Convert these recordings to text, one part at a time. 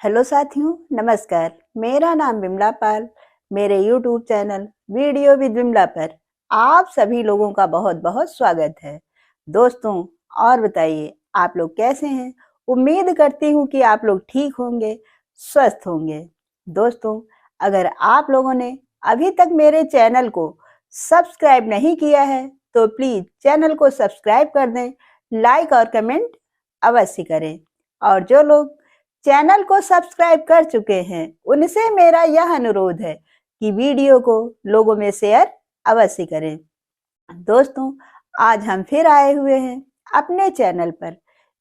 Hello साथियों, नमस्कार। मेरा नाम विमला पाल। मेरे YouTube channel video with Vimla पर आप सभी लोगों का बहुत बहुत स्वागत है। दोस्तों, और बताइए आप लोग कैसे हैं? उम्मीद करती हूँ कि आप लोग ठीक होंगे, स्वस्थ होंगे। दोस्तों, अगर आप लोगों ने अभी तक मेरे चैनल को सब्सक्राइब नहीं किया है तो प्लीज चैनल को सब्सक्राइब कर दें, लाइक और कमेंट अवश्य करें। और जो लोग चैनल को सब्सक्राइब कर चुके हैं उनसे मेरा यह अनुरोध है कि वीडियो को लोगों में शेयर अवश्य करें। दोस्तों, आज हम फिर आए हुए हैं अपने चैनल पर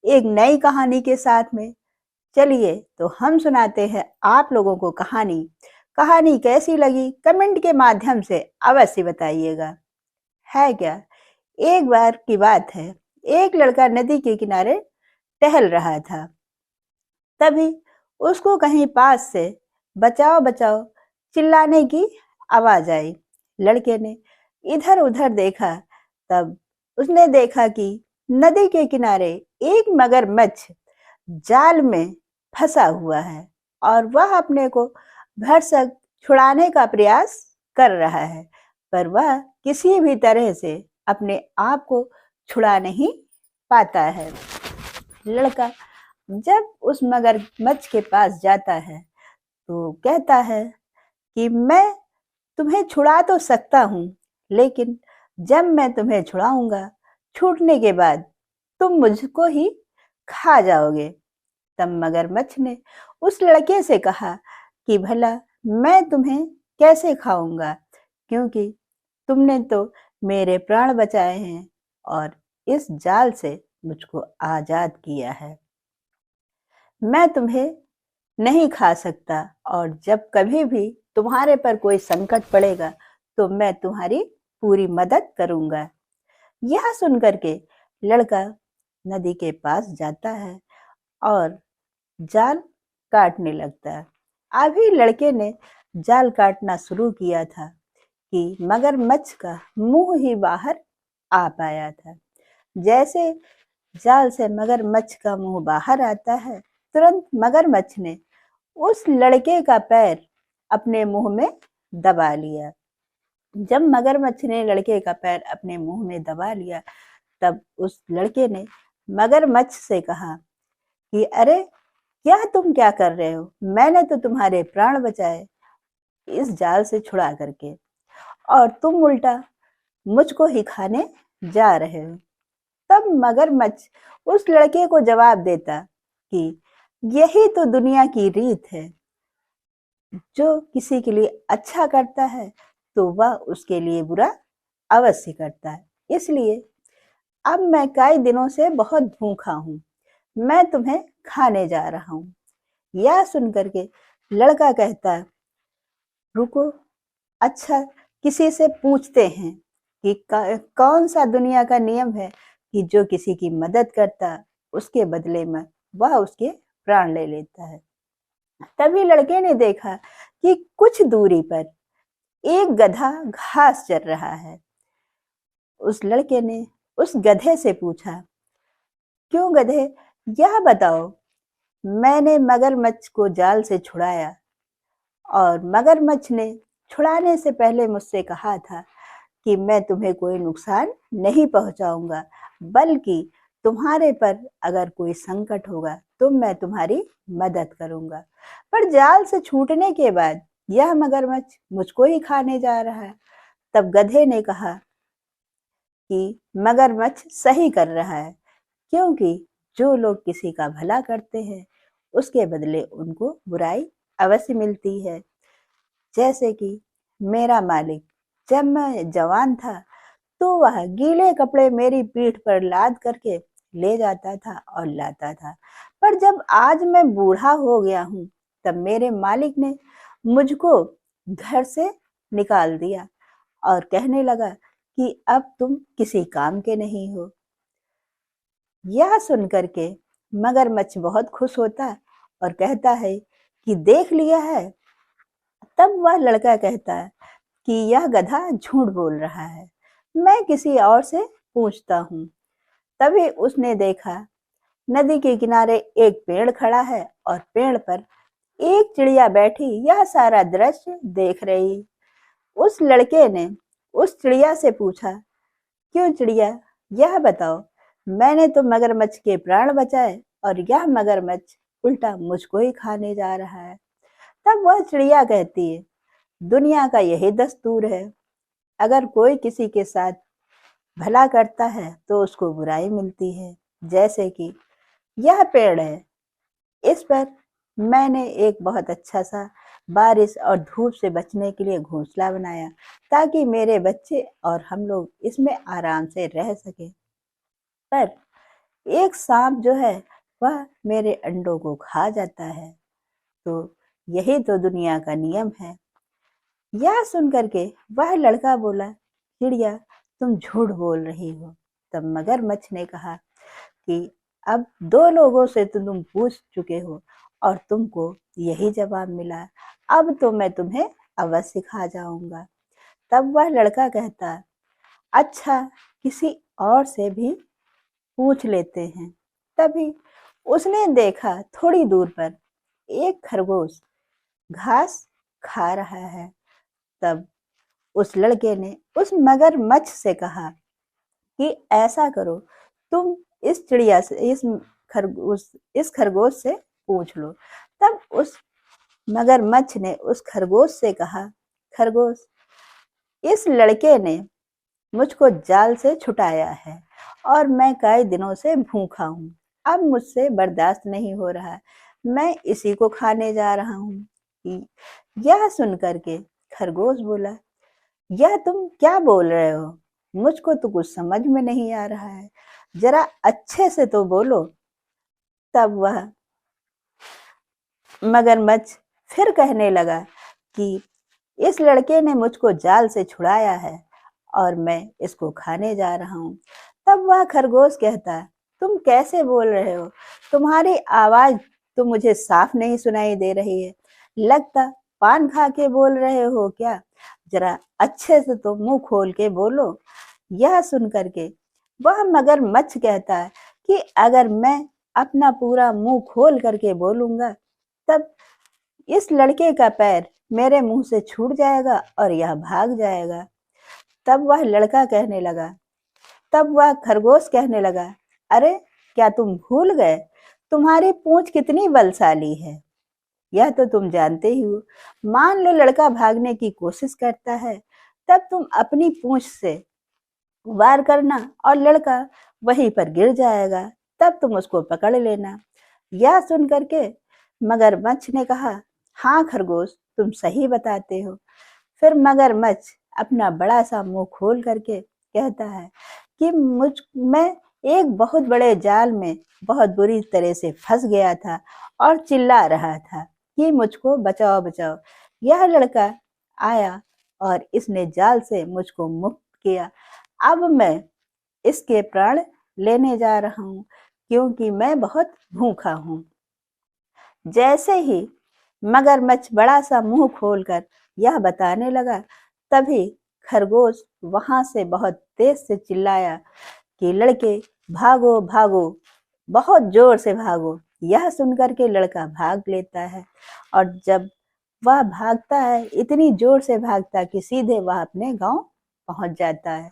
एक नई कहानी के साथ में। चलिए तो हम सुनाते हैं आप लोगों को कहानी। कहानी कैसी लगी कमेंट के माध्यम से अवश्य बताइएगा। है क्या, एक बार की बात है, एक लड़का नदी के किनारे टहल रहा था। तभी उसको कहीं पास से बचाओ बचाओ चिल्लाने की आवाज आई। लड़के ने इधर उधर देखा, तब उसने देखा कि नदी के किनारे एक मगरमच्छ जाल में फंसा हुआ है और वह अपने को भरसक छुड़ाने का प्रयास कर रहा है, पर वह किसी भी तरह से अपने आप को छुड़ा नहीं पाता है। लड़का जब उस मगरमच्छ के पास जाता है तो कहता है कि मैं तुम्हें छुड़ा तो सकता हूँ, लेकिन जब मैं तुम्हें छुड़ाऊंगा, छूटने के बाद तुम मुझको ही खा जाओगे। तब मगरमच्छ ने उस लड़के से कहा कि भला मैं तुम्हें कैसे खाऊंगा, क्योंकि तुमने तो मेरे प्राण बचाए हैं और इस जाल से मुझको आजाद किया है। मैं तुम्हें नहीं खा सकता, और जब कभी भी तुम्हारे पर कोई संकट पड़ेगा तो मैं तुम्हारी पूरी मदद करूंगा। यह सुनकर के लड़का नदी के पास जाता है और जाल काटने लगता है। अभी लड़के ने जाल काटना शुरू किया था कि मगरमच्छ का मुंह ही बाहर आ पाया था। जैसे जाल से मगरमच्छ का मुंह बाहर आता है, तुरंत मगरमच्छ ने उस लड़के का पैर अपने मुंह में दबा लिया। जब मगरमच्छ ने लड़के का पैर अपने मुंह में दबा लिया, तब उस लड़के ने मगरमच्छ से कहा कि अरे, यह तुम क्या कर रहे हो? मैंने तो तुम्हारे प्राण बचाए इस जाल से छुड़ा करके, और तुम उल्टा मुझको ही खाने जा रहे हो। तब मगरमच्छ उस लड़के को जवाब देता कि यही तो दुनिया की रीत है, जो किसी के लिए अच्छा करता है तो वह उसके लिए बुरा अवश्य करता है। इसलिए अब मैं कई दिनों से बहुत भूखा हूँ, मैं तुम्हें खाने जा रहा हूँ। यह सुनकर के लड़का कहता है, रुको, अच्छा, किसी से पूछते हैं कि कौन सा दुनिया का नियम है कि जो किसी की मदद करता उसके बदले में वह उसके प्राण ले लेता है। तभी लड़के ने देखा कि कुछ दूरी पर एक गधा घास चर रहा है। उस लड़के ने उस गधे से पूछा, क्यों गधे, यह बताओ, मैंने मगरमच्छ को जाल से छुड़ाया और मगरमच्छ ने छुड़ाने से पहले मुझसे कहा था कि मैं तुम्हें कोई नुकसान नहीं पहुंचाऊंगा, बल्कि तुम्हारे पर अगर कोई संकट होगा तो मैं तुम्हारी मदद करूंगा। पर जाल से छूटने के बाद यह मगरमच्छ मुझको ही खाने जा रहा है। तब गधे ने कहा कि मगरमच्छ सही कर रहा है, क्योंकि जो लोग किसी का भला करते हैं उसके बदले उनको बुराई अवश्य मिलती है। जैसे कि मेरा मालिक, जब मैं जवान था तो वह गीले कपड़े मेरी पीठ पर लाद करके ले जाता था और लाता था, पर जब आज मैं बूढ़ा हो गया हूँ तब मेरे मालिक ने मुझको घर से निकाल दिया और कहने लगा कि अब तुम किसी काम के नहीं हो। यह सुनकर के मगरमच्छ बहुत खुश होता और कहता है कि देख लिया है। तब वह लड़का कहता है कि यह गधा झूठ बोल रहा है, मैं किसी और से पूछता हूँ। तभी उसने देखा नदी के किनारे एक पेड़ खड़ा है और पेड़ पर एक चिड़िया बैठी यह सारा दृश्य देख रही। उस लड़के ने उस चिड़िया से पूछा, क्यों चिड़िया, यह बताओ, मैंने तो मगरमच्छ के प्राण बचाए और यह मगरमच्छ उल्टा मुझको ही खाने जा रहा है। तब वह चिड़िया कहती है, दुनिया का यही दस्तूर है, अगर कोई किसी के साथ भला करता है तो उसको बुराई मिलती है। जैसे कि यह पेड़ है, इस पर मैंने एक बहुत अच्छा सा बारिश और धूप से बचने के लिए घोंसला बनाया, ताकि मेरे बच्चे और हम लोग इसमें आराम से रह सके। पर एक सांप जो है वह मेरे अंडों को खा जाता है, तो यही तो दुनिया का नियम है। यह सुनकर के वह लड़का बोला, चिड़िया तुम झूठ बोल रही हो। तब मगरमच्छ ने कहा कि अब 2 लोगों से तो तुम पूछ चुके हो और तुमको यही जवाब मिला, अब तो मैं तुम्हें अवश्य खा जाऊंगा। तब वह लड़का कहता, अच्छा किसी और से भी पूछ लेते हैं। तभी उसने देखा थोड़ी दूर पर एक खरगोश घास खा रहा है। तब उस लड़के ने उस मगरमच्छ से कहा कि ऐसा करो, तुम इस चिड़िया से इस खरगोश से पूछ लो। तब उस मगरमच्छ ने उस खरगोश से कहा, खरगोश, इस लड़के ने मुझको जाल से छुटाया है और मैं कई दिनों से भूखा हूँ, अब मुझसे बर्दाश्त नहीं हो रहा, मैं इसी को खाने जा रहा हूँ। यह सुनकर के खरगोश बोला, यह तुम क्या बोल रहे हो, मुझको तो कुछ समझ में नहीं आ रहा है, जरा अच्छे से तो बोलो। तब वह मगरमच्छ फिर कहने लगा कि इस लड़के ने मुझको जाल से छुड़ाया है और मैं इसको खाने जा रहा हूँ। तब वह खरगोश कहता, तुम कैसे बोल रहे हो, तुम्हारी आवाज तो मुझे साफ नहीं सुनाई दे रही है, लगता पान खा के बोल रहे हो क्या, जरा अच्छे से तो मुंह खोल के बोलो। यह सुन करके वह मगरमच्छ कहता है कि अगर मैं अपना पूरा मुंह खोल करके बोलूंगा तब इस लड़के का पैर मेरे मुंह से छूट जाएगा और यह भाग जाएगा। तब वह लड़का कहने लगा, तब वह खरगोश कहने लगा, अरे क्या तुम भूल गए, तुम्हारी पूंछ कितनी बलशाली है, यह तो तुम जानते ही हो। मान लो लड़का भागने की कोशिश करता है, तब तुम अपनी पूंछ से वार करना और लड़का वहीं पर गिर जाएगा, तब तुम उसको पकड़ लेना। यह सुन करके मगरमच्छ ने कहा, हाँ खरगोश, तुम सही बताते हो। फिर मगरमच्छ अपना बड़ा सा मुंह खोल करके कहता है कि मैं एक बहुत बड़े जाल में बहुत बुरी तरह से फंस गया था और चिल्ला रहा था कि मुझको बचाओ बचाओ। यह लड़का आया और इसने जाल से मुझको मुक्त किया। अब मैं इसके प्राण लेने जा रहा हूँ, क्योंकि मैं बहुत भूखा हूँ। जैसे ही मगरमच्छ बड़ा सा मुंह खोलकर यह बताने लगा, तभी खरगोश वहां से बहुत तेज से चिल्लाया कि लड़के भागो भागो, बहुत जोर से भागो। यह सुनकर के लड़का भाग लेता है और जब वह भागता है, इतनी जोर से भागता कि सीधे वह अपने गांव पहुंच जाता है।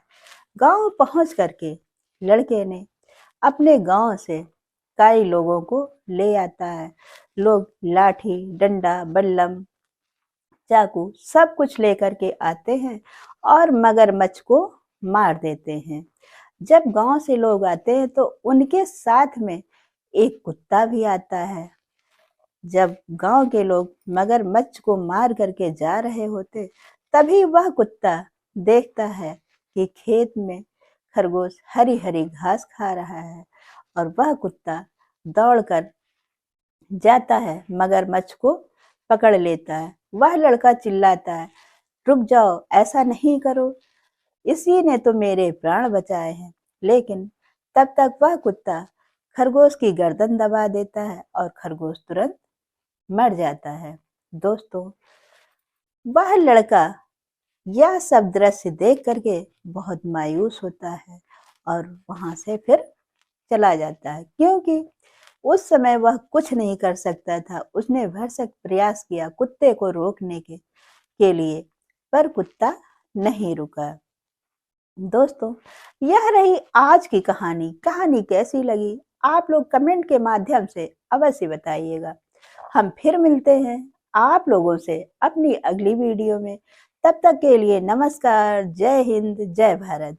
गांव पहुंच करके लड़के ने अपने गांव से कई लोगों को ले आता है। लोग लाठी, डंडा, बल्लम, चाकू सब कुछ लेकर के आते हैं और मगरमच्छ को मार देते हैं। जब गांव से लोग आते हैं तो उनके साथ में एक कुत्ता भी आता है। जब गांव के लोग मगरमच्छ को मार करके जा रहे होते, तभी वह कुत्ता देखता है कि खेत में खरगोश हरी हरी घास खा रहा है और वह कुत्ता दौड़कर जाता है, मगरमच्छ को पकड़ लेता है। वह लड़का चिल्लाता है, रुक जाओ, ऐसा नहीं करो, इसी ने तो मेरे प्राण बचाए हैं। लेकिन तब तक वह कुत्ता खरगोश की गर्दन दबा देता है और खरगोश तुरंत मर जाता है। दोस्तों, वह लड़का यह सब दृश्य देख करके बहुत मायूस होता है और वहां से फिर चला जाता है, क्योंकि उस समय वह कुछ नहीं कर सकता था। उसने भरसक प्रयास किया कुत्ते को रोकने के लिए, पर कुत्ता नहीं रुका। दोस्तों, यह रही आज की कहानी। कहानी कैसी लगी आप लोग कमेंट के माध्यम से अवश्य बताइएगा। हम फिर मिलते हैं आप लोगों से अपनी अगली वीडियो में। तब तक के लिए नमस्कार। जय हिंद, जय भारत।